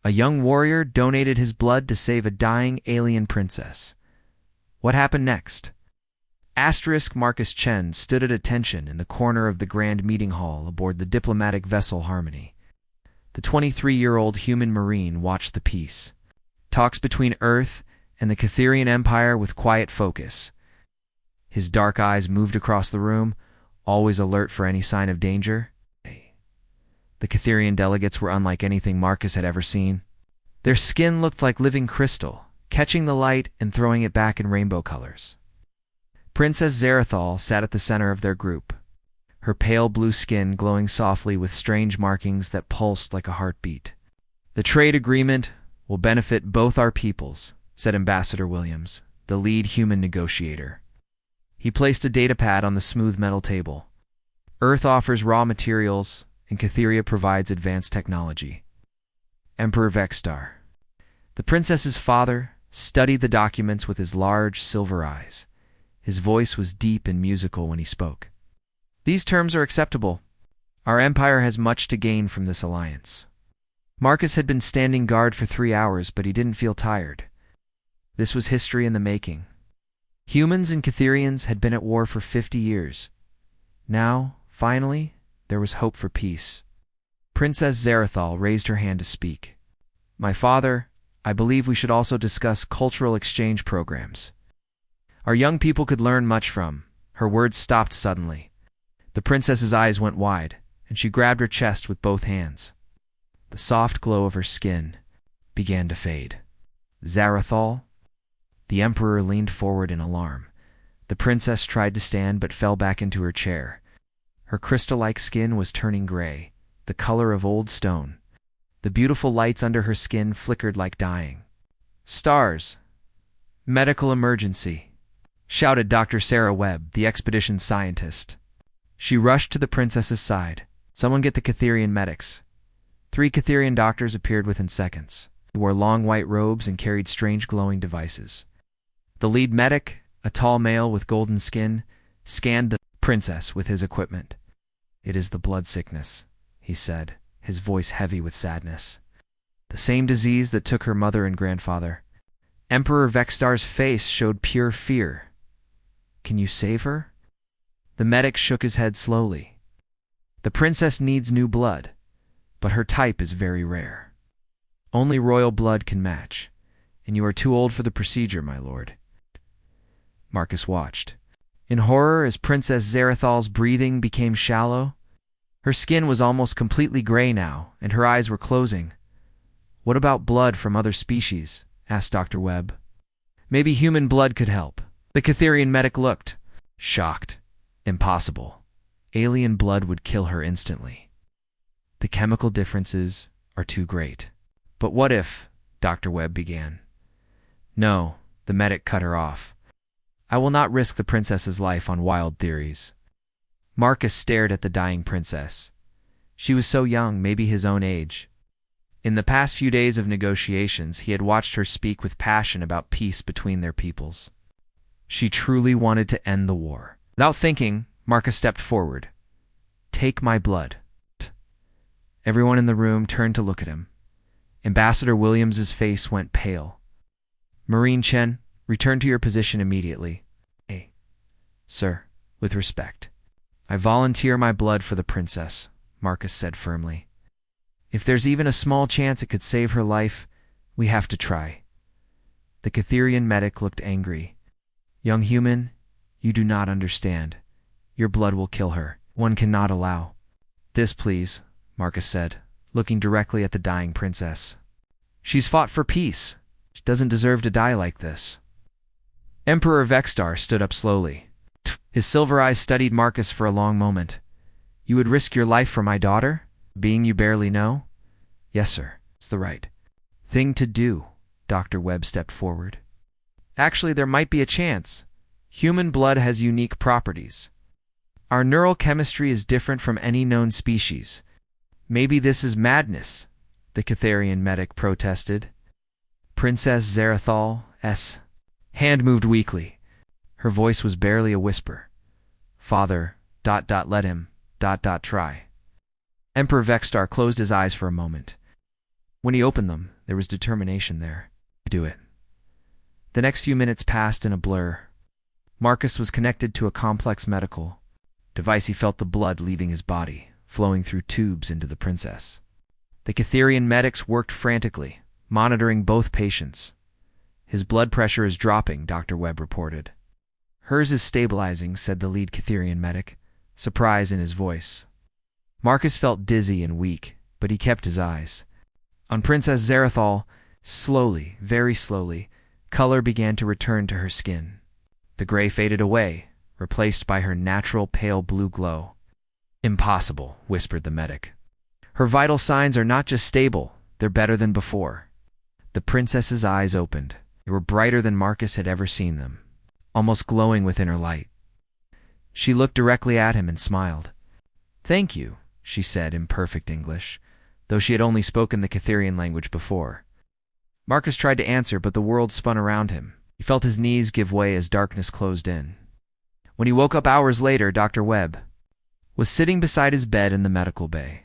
A young warrior donated his blood to save a dying alien princess. What happened next? Marcus Chen stood at attention in the corner of the grand meeting hall aboard the diplomatic vessel Harmony. The 23-year-old human marine watched the peace talks between Earth and the Catherian Empire with quiet focus. His dark eyes moved across the room, always alert for any sign of danger. The Catherian delegates were unlike anything Marcus had ever seen. Their skin looked like living crystal, catching the light and throwing it back in rainbow colors. Princess Zarathal sat at the center of their group, her pale blue skin glowing softly with strange markings that pulsed like a heartbeat. "The trade agreement will benefit both our peoples," said Ambassador Williams, the lead human negotiator. He placed a datapad on the smooth metal table. "Earth offers raw materials, and Catheria provides advanced technology." Emperor Vextar. The princess's father studied the documents with his large silver eyes. His voice was deep and musical when he spoke. "These terms are acceptable. Our empire has much to gain from this alliance." Marcus had been standing guard for 3 hours, but he didn't feel tired. This was history in the making. Humans and Catherians had been at war for 50 years. Now, finally, there was hope for peace. Princess Zarathal raised her hand to speak. "My father, I believe we should also discuss cultural exchange programs. Our young people could learn much from." Her words stopped suddenly. The princess's eyes went wide, and she grabbed her chest with both hands. The soft glow of her skin began to fade. "Zarathal?" The emperor leaned forward in alarm. The princess tried to stand but fell back into her chair. Her crystal-like skin was turning gray, the color of old stone. The beautiful lights under her skin flickered like dying. "Stars! Medical emergency!" shouted Dr. Sarah Webb, the expedition's scientist. She rushed to the princess's side. "Someone get the Catherian medics." 3 Catherian doctors appeared within seconds. They wore long white robes and carried strange glowing devices. The lead medic, a tall male with golden skin, scanned the princess with his equipment. "It is the blood sickness," he said, his voice heavy with sadness. "The same disease that took her mother and grandfather." Emperor Vextar's face showed pure fear. "Can you save her?" The medic shook his head slowly. "The princess needs new blood, but her type is very rare. Only royal blood can match, and you are too old for the procedure, my lord." Marcus watched in horror as Princess Zarathal's breathing became shallow. Her skin was almost completely gray now, and her eyes were closing. "What about blood from other species?" asked Dr. Webb. "Maybe human blood could help." The Catherian medic looked, shocked. "Impossible. Alien blood would kill her instantly. The chemical differences are too great." "But what if—" Dr. Webb began. "No," the medic cut her off. "I will not risk the princess's life on wild theories." Marcus stared at the dying princess. She was so young, maybe his own age. In the past few days of negotiations, he had watched her speak with passion about peace between their peoples. She truly wanted to end the war. Without thinking, Marcus stepped forward. "Take my blood." Everyone in the room turned to look at him. Ambassador Williams's face went pale. "Marine Chen, return to your position immediately." "Hey, sir, with respect." "I volunteer my blood for the princess," Marcus said firmly. "If there's even a small chance it could save her life, we have to try." The Catherian medic looked angry. "Young human, you do not understand. Your blood will kill her. One cannot allow." "This, please," Marcus said, looking directly at the dying princess. "She's fought for peace. She doesn't deserve to die like this." Emperor Vextar stood up slowly. His silver eyes studied Marcus for a long moment. "You would risk your life for my daughter? Being you barely know?" "Yes, sir. It's the right thing to do." Dr. Webb stepped forward. "Actually, there might be a chance. Human blood has unique properties. Our neural chemistry is different from any known species. Maybe this is madness," the Catherian medic protested. Princess Zarathal's hand moved weakly. Her voice was barely a whisper. "Father, let him, try." Emperor Vextar closed his eyes for a moment. When he opened them, there was determination there. Do it. The next few minutes passed in a blur. Marcus was connected to a complex medical device. He felt the blood leaving his body, flowing through tubes into the princess. The Catherian medics worked frantically, monitoring both patients. His blood pressure is dropping, Dr. Webb reported. Hers is stabilizing, said the lead Catherian medic, surprise in his voice. Marcus felt dizzy and weak, but he kept his eyes on Princess Zarathal. Slowly, very slowly, color began to return to her skin. The gray faded away, replaced by her natural pale blue glow. Impossible, whispered the medic. Her vital signs are not just stable, they're better than before. The princess's eyes opened. They were brighter than Marcus had ever seen them, almost glowing with inner light. She looked directly at him and smiled. Thank you, she said in perfect English, though she had only spoken the Catherian language before. Marcus tried to answer, but the world spun around him. He felt his knees give way as darkness closed in. When he woke up hours later, Dr. Webb was sitting beside his bed in the medical bay.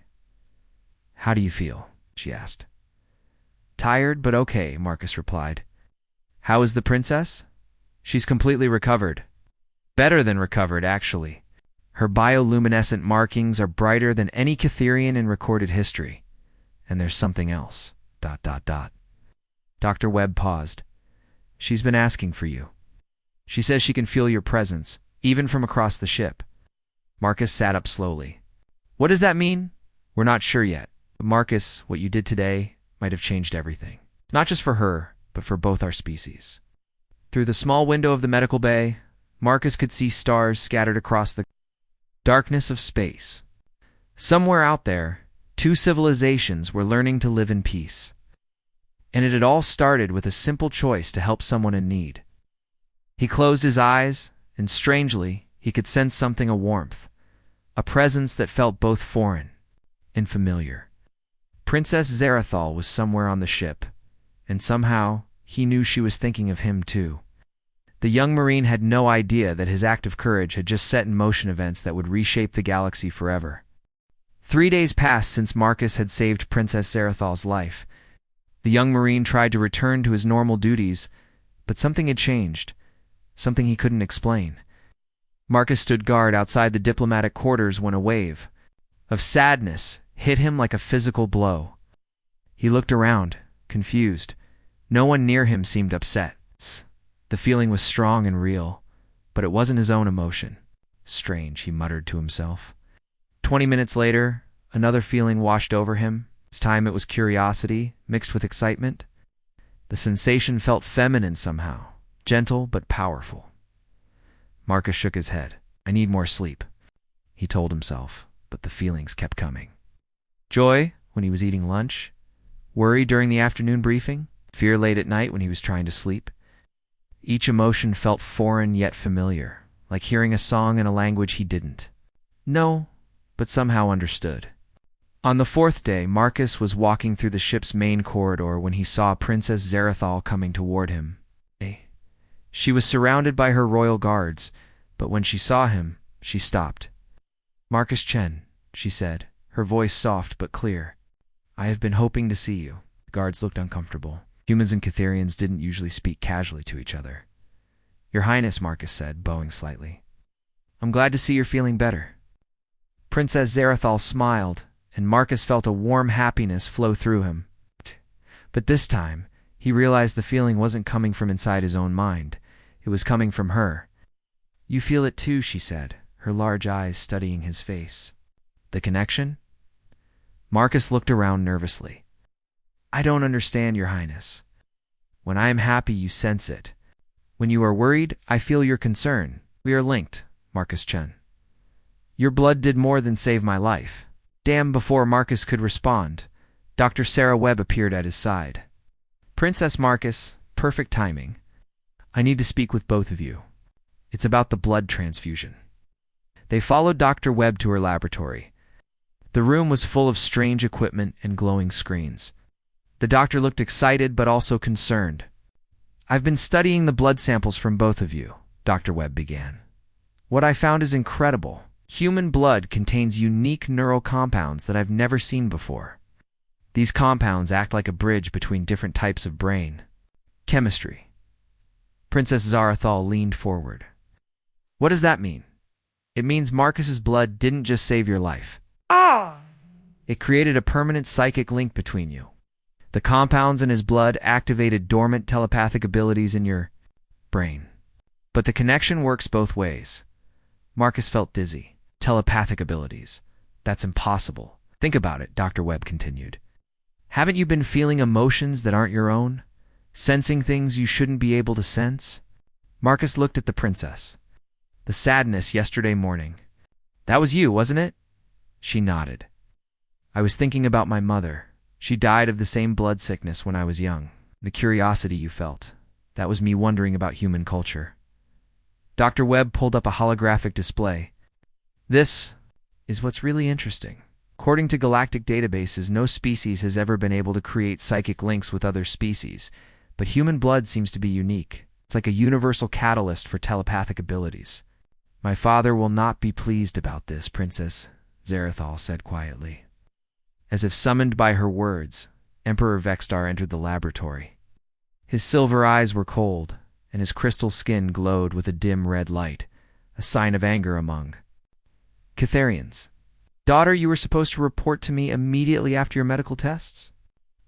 How do you feel? She asked. Tired, but okay, Marcus replied. How is the princess? She's completely recovered. Better than recovered, actually. Her bioluminescent markings are brighter than any Catherian in recorded history. And there's something else. ... Dr. Webb paused. She's been asking for you. She says she can feel your presence, even from across the ship. Marcus sat up slowly. What does that mean? We're not sure yet. But Marcus, what you did today might have changed everything. Not just for her, but for both our species. Through the small window of the medical bay, Marcus could see stars scattered across the darkness of space. Somewhere out there, two civilizations were learning to live in peace. And it had all started with a simple choice to help someone in need. He closed his eyes, and strangely, he could sense something, a warmth, a presence that felt both foreign and familiar. Princess Zarathal was somewhere on the ship, and somehow he knew she was thinking of him too. The young Marine had no idea that his act of courage had just set in motion events that would reshape the galaxy forever. 3 days passed since Marcus had saved Princess Zarathal's life. The young Marine tried to return to his normal duties, but something had changed, something he couldn't explain. Marcus stood guard outside the diplomatic quarters when a wave of sadness hit him like a physical blow. He looked around, confused. No one near him seemed upset. The feeling was strong and real, but it wasn't his own emotion. Strange, he muttered to himself. 20 minutes later, another feeling washed over him. This time it was curiosity, mixed with excitement. The sensation felt feminine somehow, gentle but powerful. Marcus shook his head. I need more sleep, he told himself, but the feelings kept coming. Joy, when he was eating lunch. Worry during the afternoon briefing. Fear late at night when he was trying to sleep. Each emotion felt foreign yet familiar, like hearing a song in a language he didn't know, but somehow understood. On the 4th day, Marcus was walking through the ship's main corridor when he saw Princess Zarathal coming toward him. She was surrounded by her royal guards, but when she saw him, she stopped. Marcus Chen, she said, her voice soft but clear. I have been hoping to see you. The guards looked uncomfortable. Humans and Catherians didn't usually speak casually to each other. Your Highness, Marcus said, bowing slightly. I'm glad to see you're feeling better. Princess Zarathal smiled, and Marcus felt a warm happiness flow through him. But this time, he realized the feeling wasn't coming from inside his own mind. It was coming from her. You feel it too, she said, her large eyes studying his face. The connection? Marcus looked around nervously. I don't understand, Your Highness. When I am happy, you sense it. When you are worried, I feel your concern. We are linked, Marcus Chen. Your blood did more than save my life. Damn, before Marcus could respond, Dr. Sarah Webb appeared at his side. Princess Marcus, perfect timing. I need to speak with both of you. It's about the blood transfusion. They followed Dr. Webb to her laboratory. The room was full of strange equipment and glowing screens. The doctor looked excited but also concerned. I've been studying the blood samples from both of you, Dr. Webb began. What I found is incredible. Human blood contains unique neural compounds that I've never seen before. These compounds act like a bridge between different types of brain. Chemistry. Princess Zarathal leaned forward. What does that mean? It means Marcus's blood didn't just save your life. It created a permanent psychic link between you. The compounds in his blood activated dormant telepathic abilities in your brain. But the connection works both ways. Marcus felt dizzy. Telepathic abilities. That's impossible. Think about it, Dr. Webb continued. Haven't you been feeling emotions that aren't your own? Sensing things you shouldn't be able to sense? Marcus looked at the princess. The sadness yesterday morning. That was you, wasn't it? She nodded. I was thinking about my mother. She died of the same blood sickness when I was young. The curiosity you felt. That was me wondering about human culture. Dr. Webb pulled up a holographic display. This is what's really interesting. According to galactic databases, no species has ever been able to create psychic links with other species, but human blood seems to be unique. It's like a universal catalyst for telepathic abilities. My father will not be pleased about this, Princess Zarathal said quietly. As if summoned by her words, Emperor Vextar entered the laboratory. His silver eyes were cold, and his crystal skin glowed with a dim red light, a sign of anger among Catharians. Daughter, you were supposed to report to me immediately after your medical tests?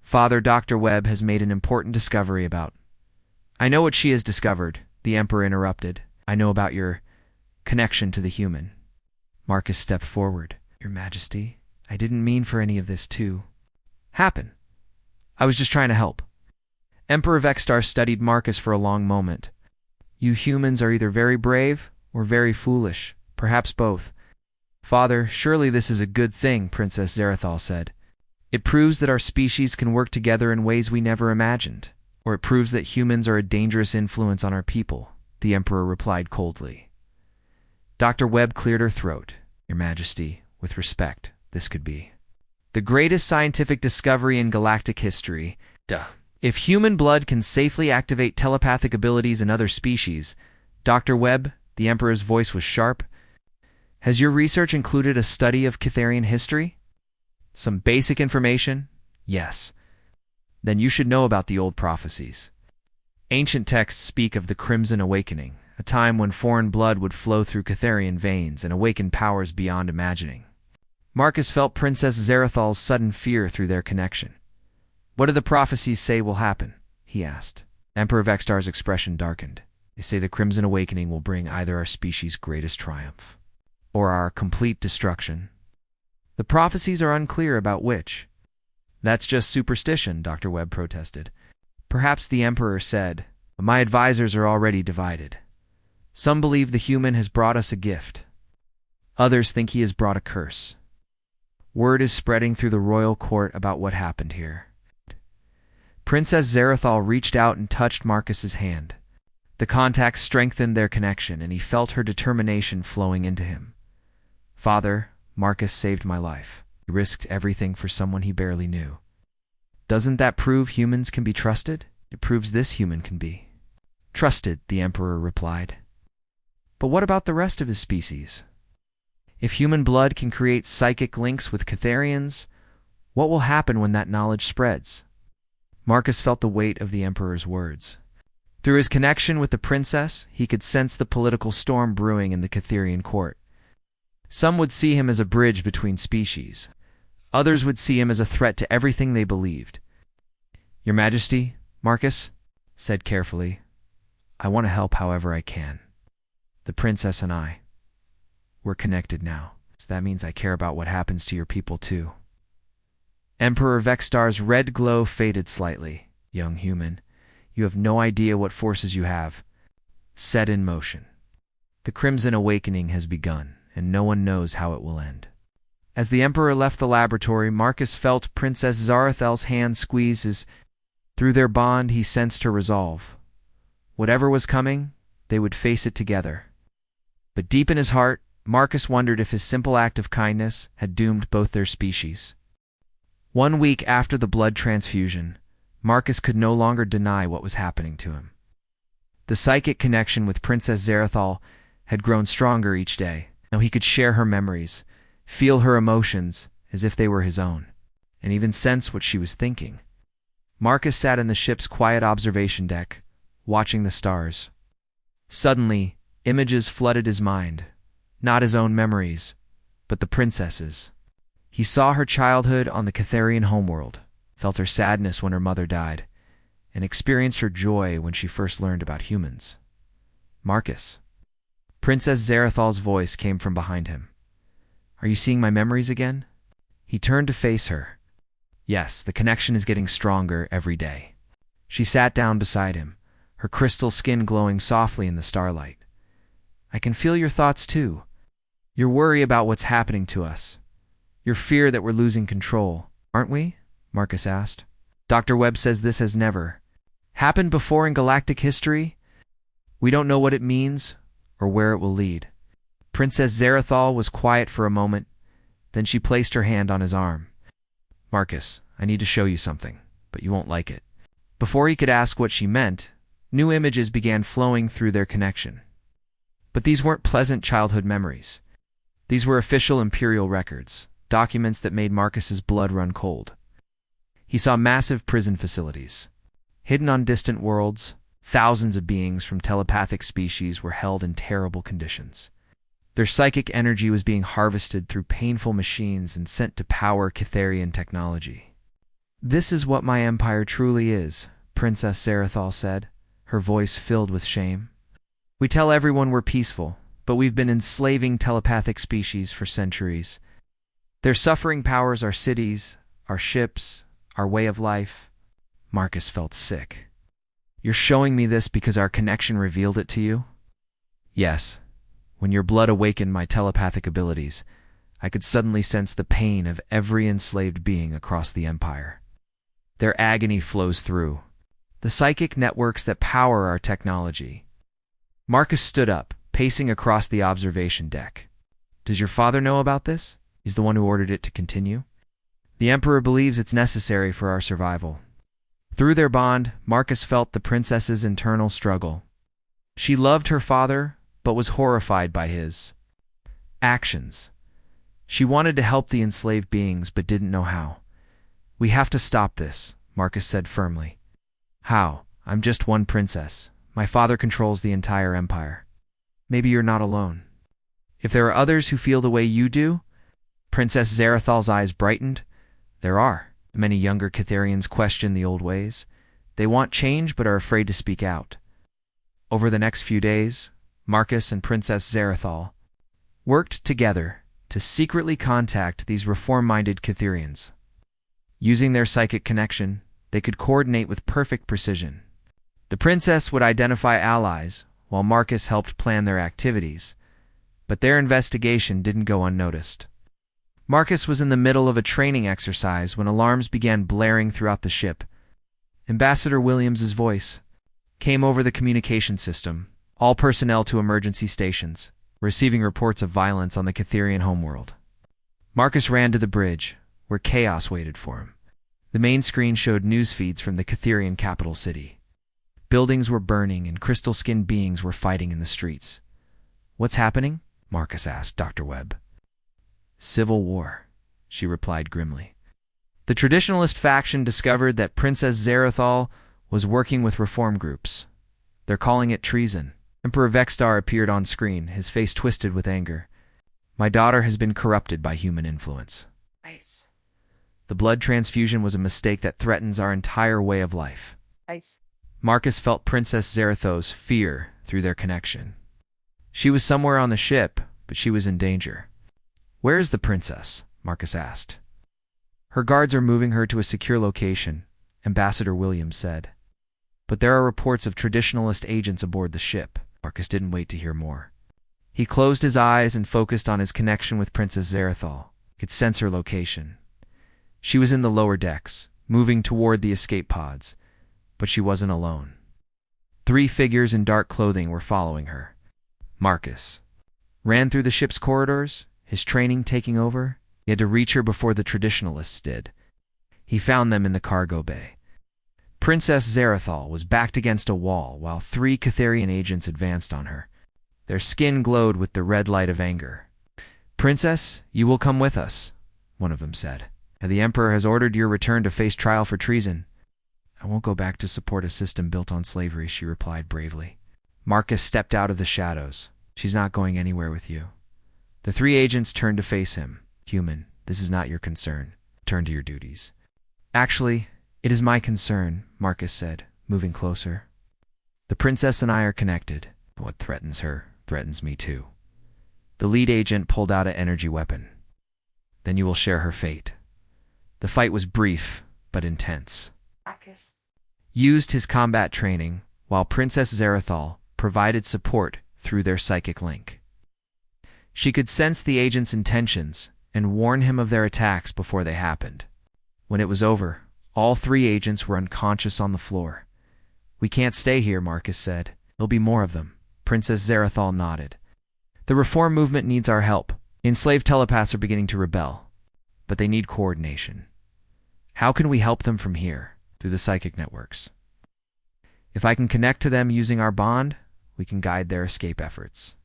Father, Dr. Webb has made an important discovery about... I know what she has discovered, the Emperor interrupted. I know about your connection to the human. Marcus stepped forward. Your Majesty, I didn't mean for any of this to happen. I was just trying to help. Emperor Vextar studied Marcus for a long moment. You humans are either very brave or very foolish, perhaps both. Father, surely this is a good thing, Princess Zarathal said. It proves that our species can work together in ways we never imagined. Or it proves that humans are a dangerous influence on our people, the Emperor replied coldly. Dr. Webb cleared her throat. Your Majesty, with respect, this could be the greatest scientific discovery in galactic history. Duh. If human blood can safely activate telepathic abilities in other species, Dr. Webb, the Emperor's voice was sharp, has your research included a study of Catharian history? Some basic information? Yes. Then you should know about the old prophecies. Ancient texts speak of the Crimson Awakening, a time when foreign blood would flow through Catharian veins and awaken powers beyond imagining. Marcus felt Princess Zarathal's sudden fear through their connection. What do the prophecies say will happen? He asked. Emperor Vextar's expression darkened. They say the Crimson Awakening will bring either our species' greatest triumph or our complete destruction. The prophecies are unclear about which. That's just superstition, Dr. Webb protested. Perhaps the Emperor said, my advisors are already divided. Some believe the human has brought us a gift. Others think he has brought a curse. Word is spreading through the royal court about what happened here. Princess Zarathal reached out and touched Marcus's hand. The contact strengthened their connection, and he felt her determination flowing into him. Father, Marcus saved my life. He risked everything for someone he barely knew. Doesn't that prove humans can be trusted? It proves this human can be trusted, the Emperor replied. But what about the rest of his species? If human blood can create psychic links with Catharians, what will happen when that knowledge spreads? Marcus felt the weight of the Emperor's words. Through his connection with the princess, he could sense the political storm brewing in the Catharian court. Some would see him as a bridge between species. Others would see him as a threat to everything they believed. Your Majesty, Marcus said carefully, I want to help however I can. The princess and I, we're connected now. So that means I care about what happens to your people too. Emperor Vextar's red glow faded slightly. Young human, you have no idea what forces you have set in motion. The Crimson Awakening has begun, and no one knows how it will end. As the Emperor left the laboratory, Marcus felt Princess Zarathal's hand squeeze his. Through their bond, he sensed her resolve. Whatever was coming, they would face it together. But deep in his heart, Marcus wondered if his simple act of kindness had doomed both their species. 1 week after the blood transfusion, Marcus could no longer deny what was happening to him. The psychic connection with Princess Zarathal had grown stronger each day. Now he could share her memories, feel her emotions as if they were his own. and even sense what she was thinking. Marcus sat in the ship's quiet observation deck, watching the stars. Suddenly, images flooded his mind, not his own memories, but the princess's. He saw her childhood on the Catharian homeworld, felt her sadness when her mother died, and experienced her joy when she first learned about humans. Marcus. Princess Zarathal's voice came from behind him. Are you seeing my memories again? He turned to face her. Yes, the connection is getting stronger every day. She sat down beside him, her crystal skin glowing softly in the starlight. I can feel your thoughts too. Your worry about what's happening to us. Your fear that we're losing control, aren't we? Marcus asked. Dr. Webb says this has never happened before in galactic history. We don't know what it means or where it will lead. Princess Zarathal was quiet for a moment, then she placed her hand on his arm. Marcus, I need to show you something, but you won't like it. Before he could ask what she meant, new images began flowing through their connection. But these weren't pleasant childhood memories. These were official imperial records, documents that made Marcus's blood run cold. He saw massive prison facilities. Hidden on distant worlds, thousands of beings from telepathic species were held in terrible conditions. Their psychic energy was being harvested through painful machines and sent to power Catharian technology. This is what my empire truly is, Princess Zarathal said, her voice filled with shame. We tell everyone we're peaceful, but we've been enslaving telepathic species for centuries. Their suffering powers our cities, our ships, our way of life. Marcus felt sick. You're showing me this because our connection revealed it to you? Yes. When your blood awakened my telepathic abilities, I could suddenly sense the pain of every enslaved being across the empire. Their agony flows through the psychic networks that power our technology. Marcus stood up, pacing across the observation deck. Does your father know about this? He's the one who ordered it to continue. The Emperor believes it's necessary for our survival. Through their bond, Marcus felt the princess's internal struggle. She loved her father, but was horrified by his actions. She wanted to help the enslaved beings, but didn't know how. We have to stop this, Marcus said firmly. How? I'm just one princess. My father controls the entire empire. Maybe you're not alone. If there are others who feel the way you do, Princess Zarathal's eyes brightened. There are. Many younger Catharians question the old ways. They want change but are afraid to speak out. Over the next few days, Marcus and Princess Zarathal worked together to secretly contact these reform-minded Catharians. Using their psychic connection, they could coordinate with perfect precision. The princess would identify allies, while Marcus helped plan their activities, but their investigation didn't go unnoticed. Marcus was in the middle of a training exercise when alarms began blaring throughout the ship. Ambassador Williams's voice came over the communication system. All personnel to emergency stations, receiving reports of violence on the Catharian homeworld. Marcus ran to the bridge, where chaos waited for him. The main screen showed news feeds from the Catharian capital city. Buildings were burning and crystal-skinned beings were fighting in the streets. What's happening? Marcus asked Dr. Webb. Civil war, she replied grimly. The traditionalist faction discovered that Princess Zarathal was working with reform groups. They're calling it treason. Emperor Vextar appeared on screen, his face twisted with anger. My daughter has been corrupted by human influence. Ice. The blood transfusion was a mistake that threatens our entire way of life. Ice. Marcus felt Princess Zarathal's fear through their connection. She was somewhere on the ship, but she was in danger. Where is the princess? Marcus asked. Her guards are moving her to a secure location, Ambassador Williams said. But there are reports of traditionalist agents aboard the ship. Marcus didn't wait to hear more. He closed his eyes and focused on his connection with Princess Zarathal. He could sense her location. She was in the lower decks, moving toward the escape pods, but she wasn't alone. 3 figures in dark clothing were following her. Marcus ran through the ship's corridors, his training taking over. He had to reach her before the traditionalists did. He found them in the cargo bay. Princess Zarathal was backed against a wall while 3 Catharian agents advanced on her. Their skin glowed with the red light of anger. Princess, you will come with us, one of them said. The Emperor has ordered your return to face trial for treason. I won't go back to support a system built on slavery, she replied bravely. Marcus stepped out of the shadows. She's not going anywhere with you. The three agents turned to face him. Human, this is not your concern. Turn to your duties. Actually, it is my concern, Marcus said, moving closer. The princess and I are connected. What threatens her threatens me too. The lead agent pulled out an energy weapon. Then you will share her fate. The fight was brief, but intense. Marcus used his combat training, while Princess Zarathal provided support through their psychic link. She could sense the agent's intentions and warn him of their attacks before they happened. When it was over, all three agents were unconscious on the floor. We can't stay here, Marcus said. There'll be more of them. Princess Zarathal nodded. The reform movement needs our help. Enslaved telepaths are beginning to rebel, but they need coordination. How can we help them from here? Through the psychic networks. If I can connect to them using our bond, we can guide their escape efforts.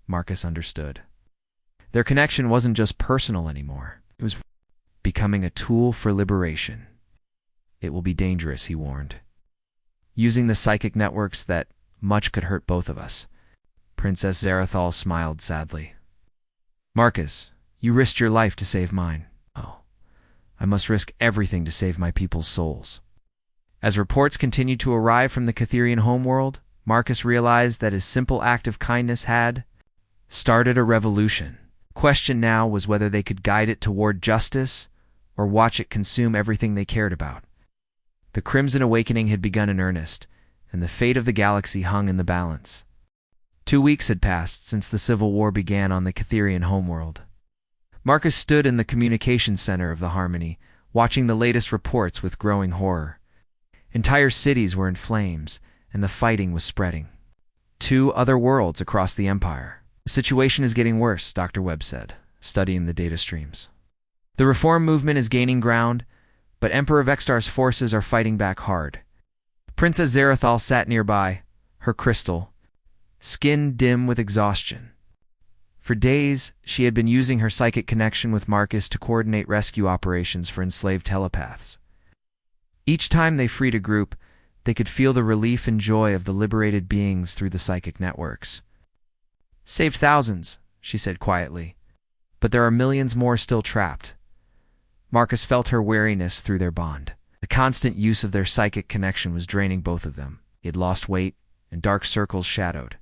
Marcus understood. Their connection wasn't just personal anymore. It was becoming a tool for liberation. It will be dangerous, he warned. Using the psychic networks, that much could hurt both of us. Princess Zarathal smiled sadly. Marcus, you risked your life to save mine. Oh, I must risk everything to save my people's souls. As reports continued to arrive from the Catherian homeworld, Marcus realized that his simple act of kindness had started a revolution. The question now was whether they could guide it toward justice or watch it consume everything they cared about. The Crimson Awakening had begun in earnest, and the fate of the galaxy hung in the balance. 2 weeks had passed since the Civil War began on the Catherian homeworld. Marcus stood in the communications center of the Harmony, watching the latest reports with growing horror. Entire cities were in flames, and the fighting was spreading. 2 other worlds across the Empire. The situation is getting worse, Dr. Webb said, studying the data streams. The reform movement is gaining ground, but Emperor Vextar's forces are fighting back hard. Princess Zarathal sat nearby, her crystal, skin dim with exhaustion. For days, she had been using her psychic connection with Marcus to coordinate rescue operations for enslaved telepaths. Each time they freed a group, they could feel the relief and joy of the liberated beings through the psychic networks. Saved thousands, she said quietly, but there are millions more still trapped. Marcus felt her weariness through their bond. The constant use of their psychic connection was draining both of them. He had lost weight, and dark circles shadowed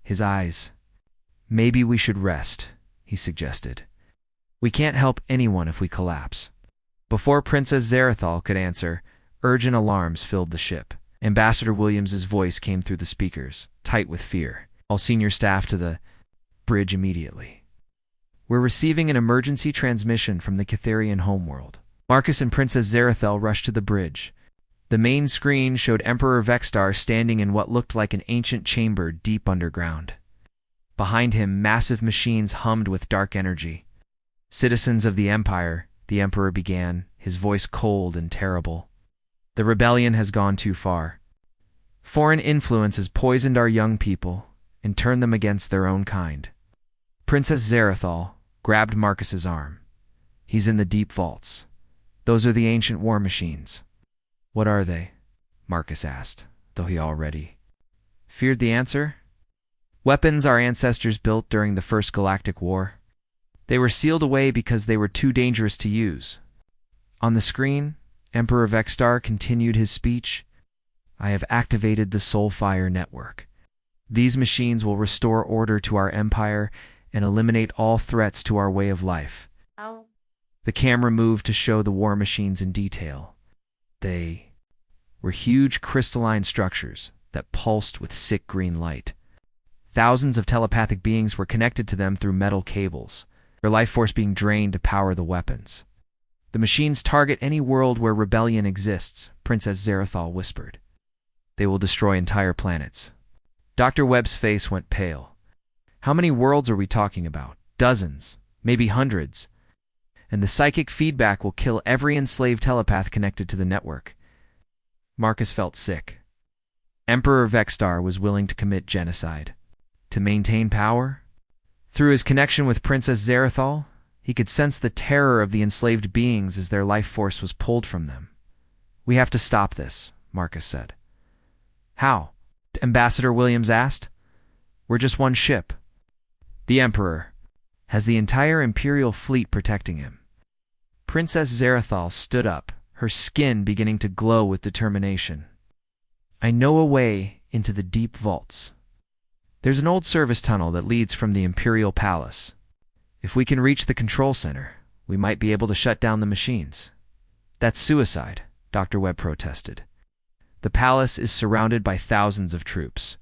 his eyes. Maybe we should rest, he suggested. We can't help anyone if we collapse. Before Princess Zarathal could answer, urgent alarms filled the ship. Ambassador Williams's voice came through the speakers, tight with fear. All senior staff to the bridge immediately. We're receiving an emergency transmission from the Catherian homeworld. Marcus and Princess Zarathal rushed to the bridge. The main screen showed Emperor Vextar standing in what looked like an ancient chamber deep underground. Behind him, massive machines hummed with dark energy. Citizens of the Empire, the Emperor began, his voice cold and terrible. The rebellion has gone too far. Foreign influence has poisoned our young people and turned them against their own kind. Princess Zarathal grabbed Marcus's arm. He's in the deep vaults. Those are the ancient war machines. What are they? Marcus asked, though he already feared the answer. Weapons our ancestors built during the First Galactic War. They were sealed away because they were too dangerous to use. On the screen, Emperor Vextar continued his speech. I have activated the Soulfire network. These machines will restore order to our empire and eliminate all threats to our way of life. Ow. The camera moved to show the war machines in detail. They were huge crystalline structures that pulsed with sick green light. Thousands of telepathic beings were connected to them through metal cables, their life force being drained to power the weapons. The machines target any world where rebellion exists, Princess Zarathal whispered. They will destroy entire planets. Dr. Webb's face went pale. How many worlds are we talking about? Dozens, maybe hundreds. And the psychic feedback will kill every enslaved telepath connected to the network. Marcus felt sick. Emperor Vextar was willing to commit genocide. To maintain power? Through his connection with Princess Zarathal, He could sense the terror of the enslaved beings as their life force was pulled from them. "We have to stop this," Marcus said. "How?" Ambassador Williams asked. "We're just one ship. The Emperor has the entire Imperial fleet protecting him." Princess Zarathal stood up, her skin beginning to glow with determination. "I know a way into the deep vaults. There's an old service tunnel that leads from the Imperial Palace. If we can reach the control center, we might be able to shut down the machines." "That's suicide," Dr. Webb protested. "The palace is surrounded by thousands of troops."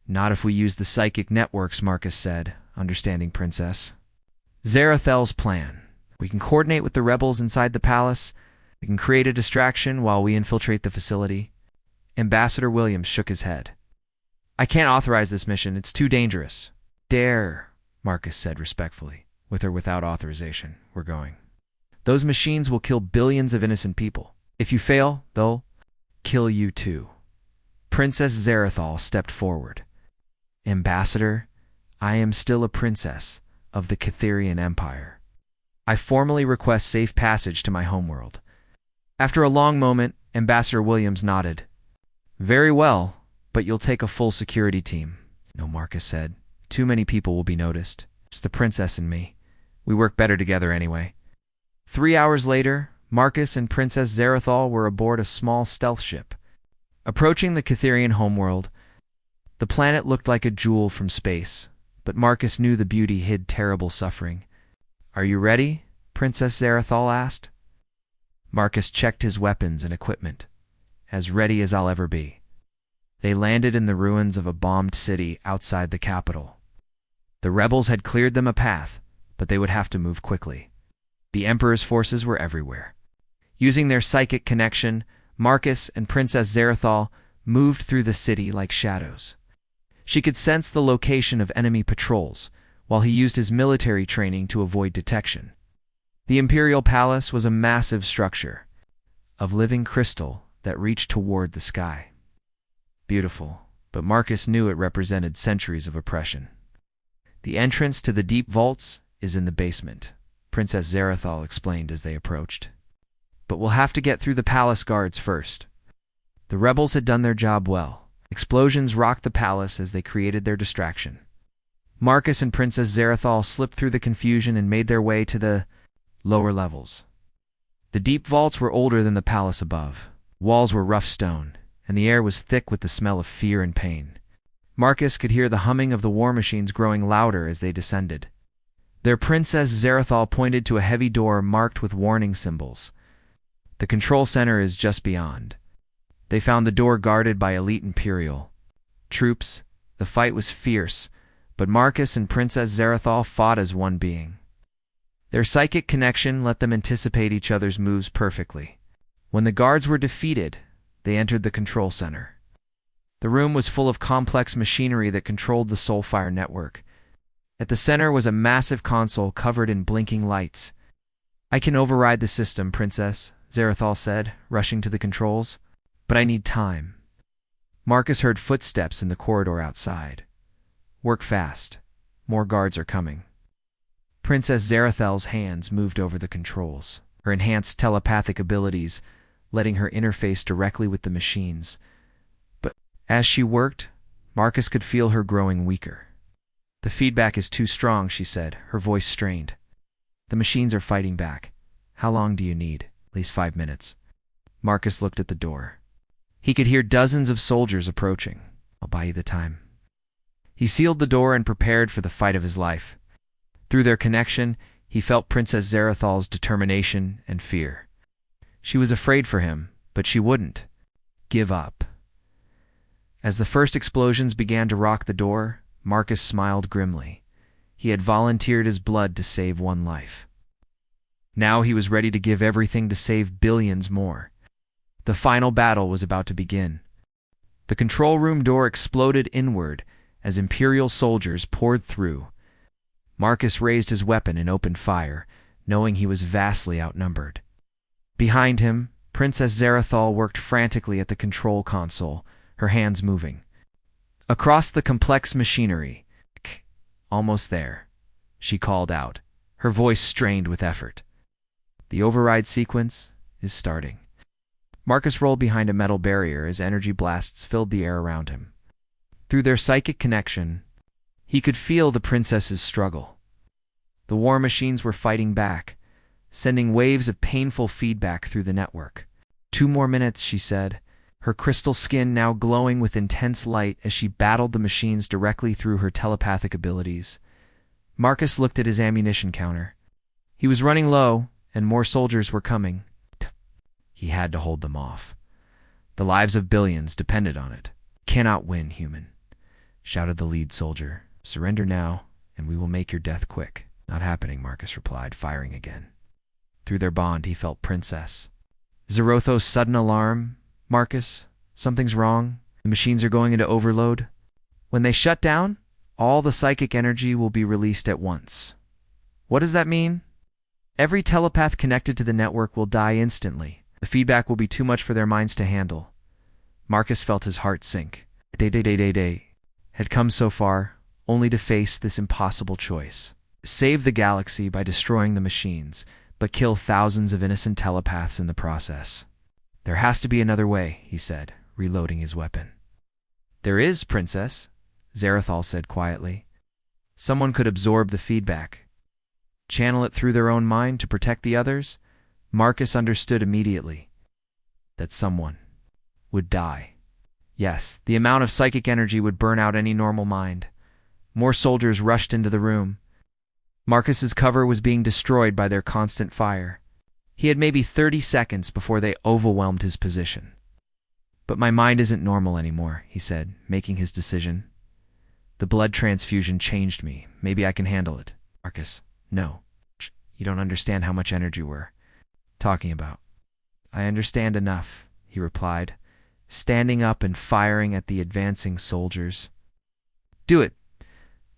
"Not if we use the psychic networks," Marcus said, understanding Princess. "Zarathal's plan. We can coordinate with the rebels inside the palace. We can create a distraction while we infiltrate the facility." Ambassador Williams shook his head. "I can't authorize this mission. It's too dangerous." "Dare," Marcus said respectfully. "With or without authorization, we're going. Those machines will kill billions of innocent people. If you fail, they'll kill you too." Princess Zarathal stepped forward. "Ambassador, I am still a princess of the Catherian Empire. I formally request safe passage to my homeworld." After a long moment, Ambassador Williams nodded. "Very well, but you'll take a full security team." "No," Marcus said. "Too many people will be noticed. It's the princess and me. We work better together anyway." 3 hours later, Marcus and Princess Zarathal were aboard a small stealth ship. Approaching the Catherian homeworld, the planet looked like a jewel from space, but Marcus knew the beauty hid terrible suffering. "Are you ready?" Princess Zarathal asked. Marcus checked his weapons and equipment. "As ready as I'll ever be." They landed in the ruins of a bombed city outside the capital. The rebels had cleared them a path, but they would have to move quickly. The Emperor's forces were everywhere. Using their psychic connection, Marcus and Princess Zarathal moved through the city like shadows. She could sense the location of enemy patrols, while he used his military training to avoid detection. The Imperial Palace was a massive structure of living crystal that reached toward the sky. Beautiful, but Marcus knew it represented centuries of oppression. "The entrance to the deep vaults is in the basement," Princess Zarathal explained as they approached. "But we'll have to get through the palace guards first." The rebels had done their job well. Explosions rocked the palace as they created their distraction. Marcus and Princess Zarathal slipped through the confusion and made their way to the lower levels. The deep vaults were older than the palace above. Walls were rough stone, and the air was thick with the smell of fear and pain. Marcus could hear the humming of the war machines growing louder as they descended. Their Princess Zarathal pointed to a heavy door marked with warning symbols. "The control center is just beyond." They found the door guarded by elite Imperial troops. The fight was fierce, but Marcus and Princess Zarathal fought as one being. Their psychic connection let them anticipate each other's moves perfectly. When the guards were defeated, they entered the control center. The room was full of complex machinery that controlled the Soulfire network. At the center was a massive console covered in blinking lights. "I can override the system, Princess," Zarathal said, rushing to the controls. "But I need time." Marcus heard footsteps in the corridor outside. "Work fast. More guards are coming." Princess Zarathal's hands moved over the controls, her enhanced telepathic abilities letting her interface directly with the machines. But as she worked, Marcus could feel her growing weaker. "The feedback is too strong," she said, her voice strained. "The machines are fighting back. How long do you need?" "At least 5 minutes." Marcus looked at the door. He could hear dozens of soldiers approaching. "I'll buy you the time." He sealed the door and prepared for the fight of his life. Through their connection, he felt Princess Zarathal's determination and fear. She was afraid for him, but she wouldn't give up. As the first explosions began to rock the door, Marcus smiled grimly. He had volunteered his blood to save one life. Now he was ready to give everything to save billions more. The final battle was about to begin. The control room door exploded inward as Imperial soldiers poured through. Marcus raised his weapon and opened fire, knowing he was vastly outnumbered. Behind him, Princess Zarathal worked frantically at the control console, her hands moving. Across the complex machinery, "Almost there," she called out, her voice strained with effort. The override sequence is starting. Marcus rolled behind a metal barrier as energy blasts filled the air around him. Through their psychic connection, he could feel the princess's struggle. The war machines were fighting back, sending waves of painful feedback through the network. 2 more minutes, she said, her crystal skin now glowing with intense light as she battled the machines directly through her telepathic abilities. Marcus looked at his ammunition counter. He was running low, and more soldiers were coming. He had to hold them off. The lives of billions depended on it. "Cannot win, human," shouted the lead soldier. "Surrender now, and we will make your death quick." "Not happening," Marcus replied, firing again. Through their bond, he felt Princess Zerotho's sudden alarm. "Marcus, something's wrong. The machines are going into overload. When they shut down, all the psychic energy will be released at once." "What does that mean?" "Every telepath connected to the network will die instantly. The feedback will be too much for their minds to handle." Marcus felt his heart sink. They had come so far, only to face this impossible choice. Save the galaxy by destroying the machines, but kill thousands of innocent telepaths in the process. "There has to be another way," he said, reloading his weapon. "There is, Princess," Zarathal said quietly. "Someone could absorb the feedback, channel it through their own mind to protect the others." Marcus understood immediately. That someone would die. Yes, the amount of psychic energy would burn out any normal mind. More soldiers rushed into the room. Marcus's cover was being destroyed by their constant fire. He had maybe 30 seconds before they overwhelmed his position. "But my mind isn't normal anymore," he said, making his decision. "The blood transfusion changed me. Maybe I can handle it." "Marcus, no. You don't understand how much energy we're talking about." "I understand enough," he replied, standing up and firing at the advancing soldiers. "Do it.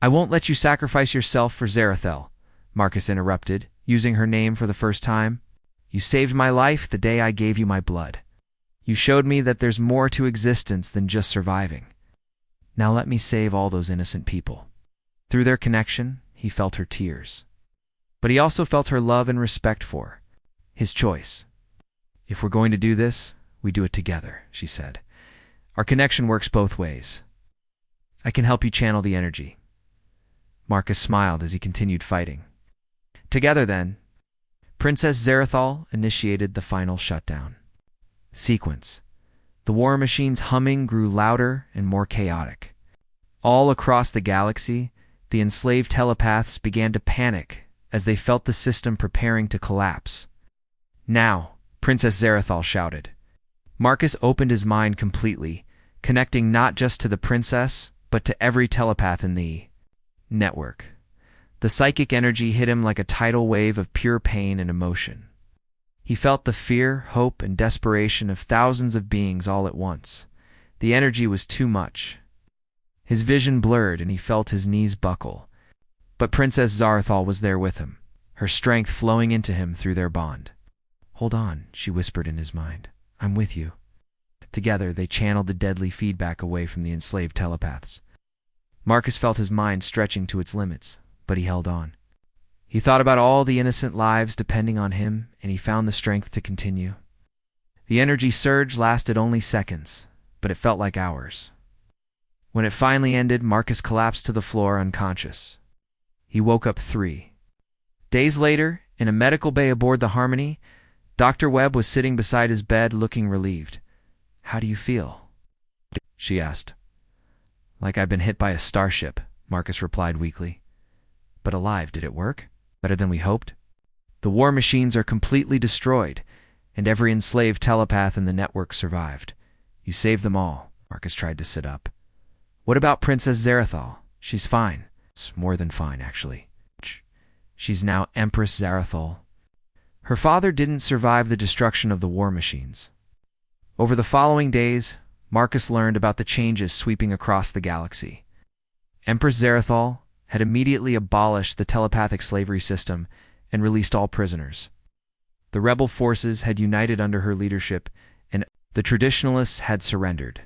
I won't let you sacrifice yourself for Zarathel," Marcus interrupted, using her name for the first time. "You saved my life the day I gave you my blood. You showed me that there's more to existence than just surviving. Now let me save all those innocent people." Through their connection, he felt her tears. But he also felt her love and respect for his choice. "If we're going to do this, we do it together," she said. "Our connection works both ways. I can help you channel the energy." Marcus smiled as he continued fighting. Together then, Princess Zarathal initiated the final shutdown. Sequence. The war machines' humming grew louder and more chaotic. All across the galaxy, the enslaved telepaths began to panic as they felt the system preparing to collapse. "Now," Princess Zarathal shouted. Marcus opened his mind completely, connecting not just to the princess, but to every telepath in the network. The psychic energy hit him like a tidal wave of pure pain and emotion. He felt the fear, hope, and desperation of thousands of beings all at once. The energy was too much. His vision blurred and he felt his knees buckle. But Princess Zarathal was there with him, her strength flowing into him through their bond. "Hold on," she whispered in his mind. "I'm with you." Together, they channeled the deadly feedback away from the enslaved telepaths. Marcus felt his mind stretching to its limits, but he held on. He thought about all the innocent lives depending on him, and he found the strength to continue. The energy surge lasted only seconds, but it felt like hours. When it finally ended, Marcus collapsed to the floor unconscious. He woke up 3 days later, in a medical bay aboard the Harmony. Dr. Webb was sitting beside his bed looking relieved. "How do you feel?" she asked. "Like I've been hit by a starship," Marcus replied weakly. "But alive, did it work? Better than we hoped?" "The war machines are completely destroyed, and every enslaved telepath in the network survived. You saved them all." Marcus tried to sit up. "What about Princess Zarathal? She's fine." "It's more than fine, actually. She's now Empress Zarathal. Her father didn't survive the destruction of the war machines." Over the following days, Marcus learned about the changes sweeping across the galaxy. Empress Zarathal had immediately abolished the telepathic slavery system and released all prisoners. The rebel forces had united under her leadership, and the traditionalists had surrendered.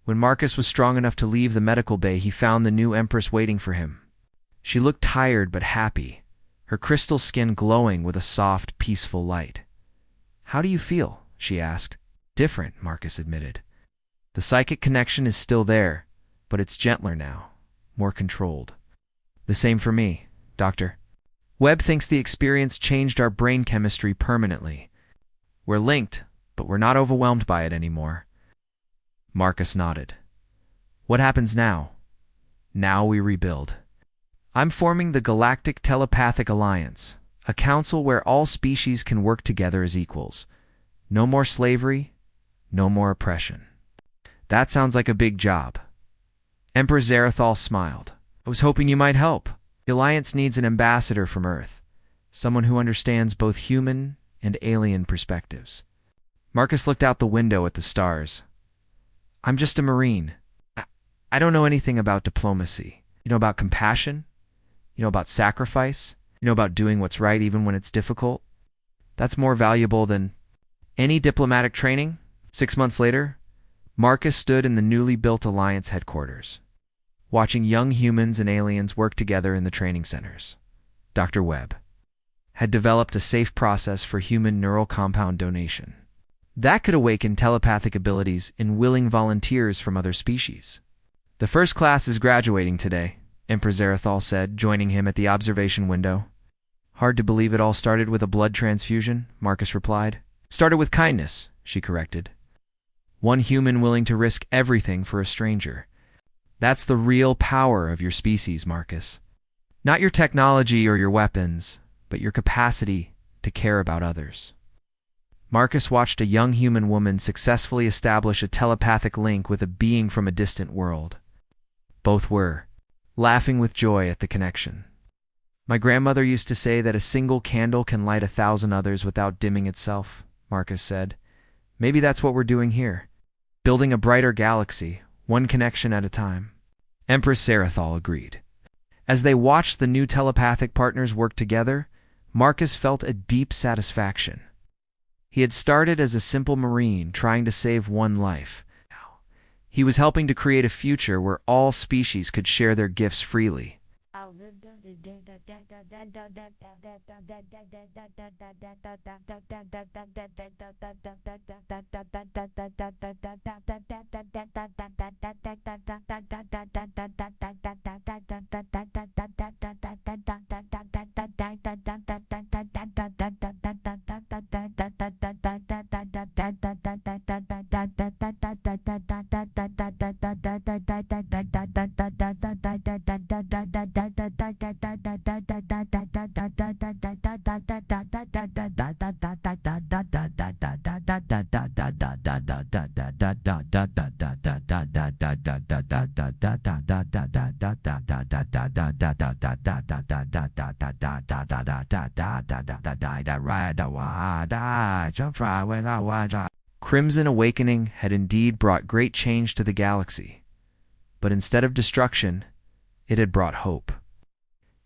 When Marcus was strong enough to leave the medical bay, he found the new empress waiting for him. She looked tired but happy, her crystal skin glowing with a soft, peaceful light. "How do you feel?" she asked. "Different," Marcus admitted. "The psychic connection is still there, but it's gentler now, more controlled." "The same for me, Doctor. Webb thinks the experience changed our brain chemistry permanently. We're linked, but we're not overwhelmed by it anymore." Marcus nodded. "What happens now?" "Now we rebuild. I'm forming the Galactic Telepathic Alliance, a council where all species can work together as equals. No more slavery, no more oppression." "That sounds like a big job." Emperor Zarathal smiled. "I was hoping you might help. The Alliance needs an ambassador from Earth, someone who understands both human and alien perspectives." Marcus looked out the window at the stars. "I'm just a Marine. I don't know anything about diplomacy. You know about compassion? You know about sacrifice? You know about doing what's right even when it's difficult? That's more valuable than any diplomatic training." 6 months later, Marcus stood in the newly built Alliance headquarters, watching young humans and aliens work together in the training centers. Dr. Webb had developed a safe process for human neural compound donation that could awaken telepathic abilities in willing volunteers from other species. "The first class is graduating today," Emperor Zarathal said, joining him at the observation window. "Hard to believe it all started with a blood transfusion," Marcus replied. "Started with kindness," she corrected. "One human willing to risk everything for a stranger. That's the real power of your species, Marcus. Not your technology or your weapons, but your capacity to care about others." Marcus watched a young human woman successfully establish a telepathic link with a being from a distant world. Both were laughing with joy at the connection. "My grandmother used to say that a single candle can light 1,000 others without dimming itself," Marcus said. "Maybe that's what we're doing here. Building a brighter galaxy, one connection at a time." Empress Zarathal agreed. As they watched the new telepathic partners work together, Marcus felt a deep satisfaction. He had started as a simple Marine trying to save one life. He was helping to create a future where all species could share their gifts freely. Crimson Awakening had indeed brought great change to the galaxy, but instead of destruction, it had brought hope.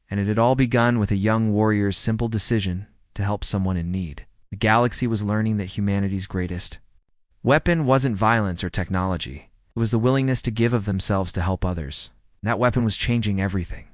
And it had all begun with a young warrior's simple decision to help someone in need. The galaxy was learning that humanity's greatest weapon wasn't violence or technology. It was the willingness to give of themselves to help others. That weapon was changing everything.